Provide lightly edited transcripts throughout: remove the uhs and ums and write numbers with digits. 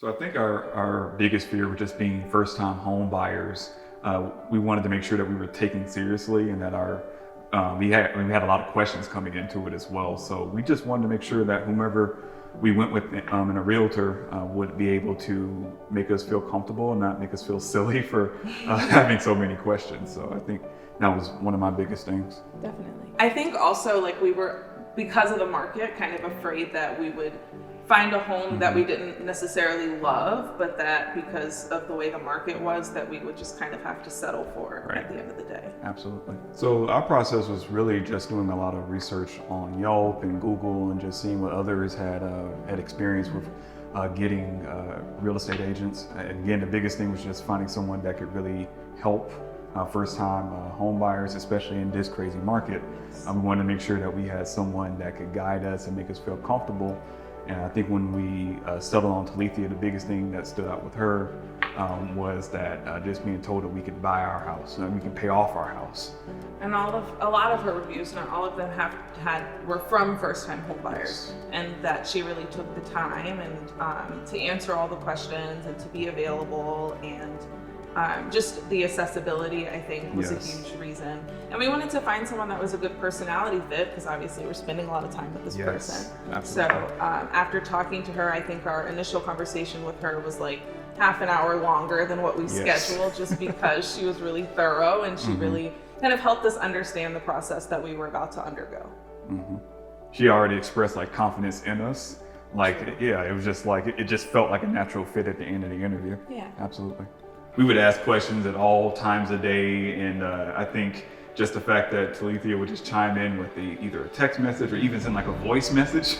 So I think our biggest fear was just being first-time home buyers. We wanted to make sure that we were taken seriously and that we had a lot of questions coming into it as well. So we just wanted to make sure that whomever we went with in a realtor would be able to make us feel comfortable and not make us feel silly for having so many questions. So I think that was one of my biggest things. Definitely. I think also like we were, because of the market, kind of afraid that we would find a home that we didn't necessarily love, but that because of the way the market was, that we would just kind of have to settle for at the end of the day. Absolutely. So our process was really just doing a lot of research on Yelp and Google and just seeing what others had experience with getting real estate agents. And again, the biggest thing was just finding someone that could really help first-time home buyers, especially in this crazy market. We wanted to make sure that we had someone that could guide us and make us feel comfortable. And I think when we settled on Talithia, the biggest thing that stood out with her was that just being told that we could buy our house and we can pay off our house. And a lot of her reviews, not all of them were from first-time home buyers, and that she really took the time and to answer all the questions and to be available, and just the accessibility, I think, was a huge reason. And we wanted to find someone that was a good personality fit, because obviously we're spending a lot of time with this person. Absolutely. So after talking to her, I think our initial conversation with her was like half an hour longer than what we scheduled, just because she was really thorough and she really kind of helped us understand the process that we were about to undergo. She already expressed like confidence in us. Like, it was just like, it just felt like a natural fit at the end of the interview. Yeah. Absolutely. We would ask questions at all times of day, and I think just the fact that Talithia would just chime in with either a text message or even send like a voice message,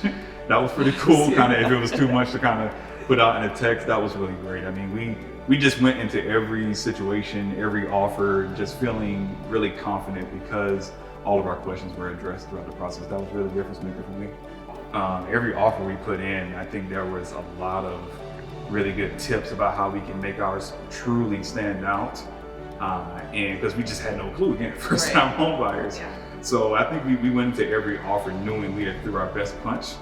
that was pretty cool. Kind of, if it was too much to kind of put out in a text, that was really great. I mean, we just went into every situation, every offer, just feeling really confident because all of our questions were addressed throughout the process. That was really the difference maker for me. Every offer we put in, I think there was a lot of really good tips about how we can make ours truly stand out, and because we just had no clue, again, first-time home buyers. So I think we went into every offer knowing we had threw our best punch,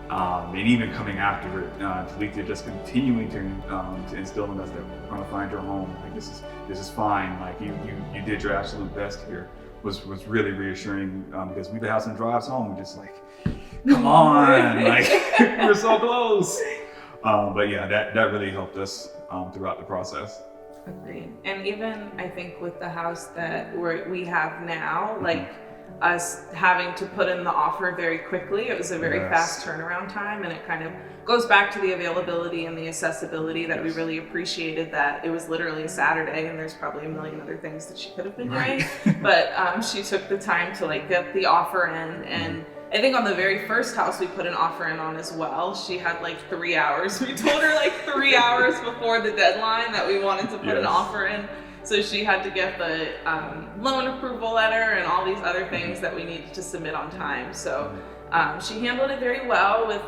and even coming after it, Talithia just continuing to instill in us that we're going to find your home. Like, this is fine. Like you did your absolute best here. Was really reassuring, because we'd have some drives home. We're just like, come on, like we're so close. But yeah, that really helped us throughout the process. Agreed. And even I think with the house that we have now, like us having to put in the offer very quickly, it was a very fast turnaround time, and it kind of goes back to the availability and the accessibility that we really appreciated, that it was literally a Saturday and there's probably a million other things that she could have been doing. But she took the time to like get the offer in, and I think on the very first house we put an offer in on as well, she had like 3 hours. We told her like 3 hours before the deadline that we wanted to put an offer in. So she had to get the loan approval letter and all these other things that we needed to submit on time. So she handled it very well with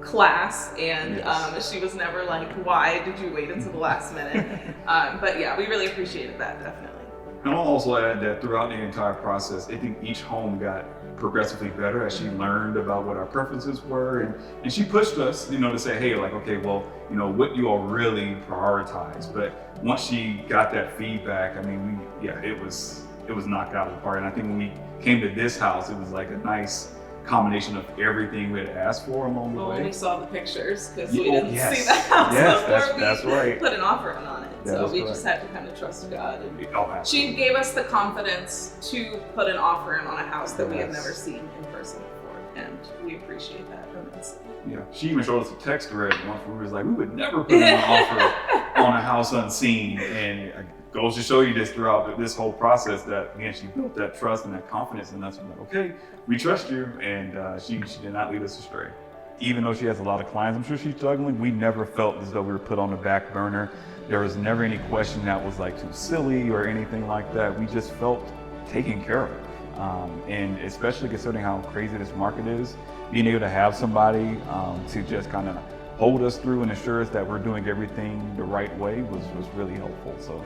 class, and she was never like, why did you wait until the last minute? But yeah, we really appreciated that, definitely. And I'll also add that throughout the entire process, I think each home got progressively better as she learned about what our preferences were, and she pushed us, to say, hey, like, okay, well, what you all really prioritize. But once she got that feedback, I mean, it was knocked out of the park. And I think when we came to this house, it was like a nice combination of everything we had asked for along the way. We saw the pictures because we didn't see the house before we put an offer in on it. So we just had to kind of trust God. And she gave us the confidence to put an offer in on a house that we had never seen in person before, and we appreciate that immensely. Yeah, she even showed us a text thread once where we was like, we would never put an offer on a house unseen, and it goes to show you this throughout this whole process that, again, she built that trust and that confidence in us. We're like, okay, we trust you, and she did not lead us astray. Even though she has a lot of clients, I'm sure she's struggling, we never felt as though we were put on the back burner. There was never any question that was like too silly or anything like that. We just felt taken care of. And especially considering how crazy this market is, being able to have somebody to just kind of hold us through and assure us that we're doing everything the right way was really helpful. So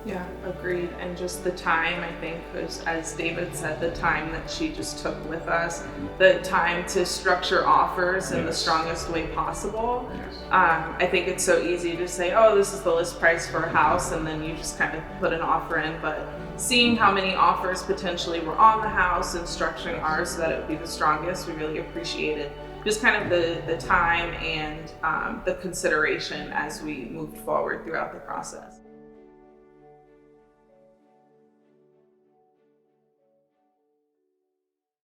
Yeah, agreed. And just the time, I think, as David said, the time that she just took with us, the time to structure offers in the strongest way possible. Yes. I think it's so easy to say, oh, this is the list price for a house, and then you just kind of put an offer in. But seeing how many offers potentially were on the house and structuring ours so that it would be the strongest, we really appreciated just kind of the time and the consideration as we moved forward throughout the process.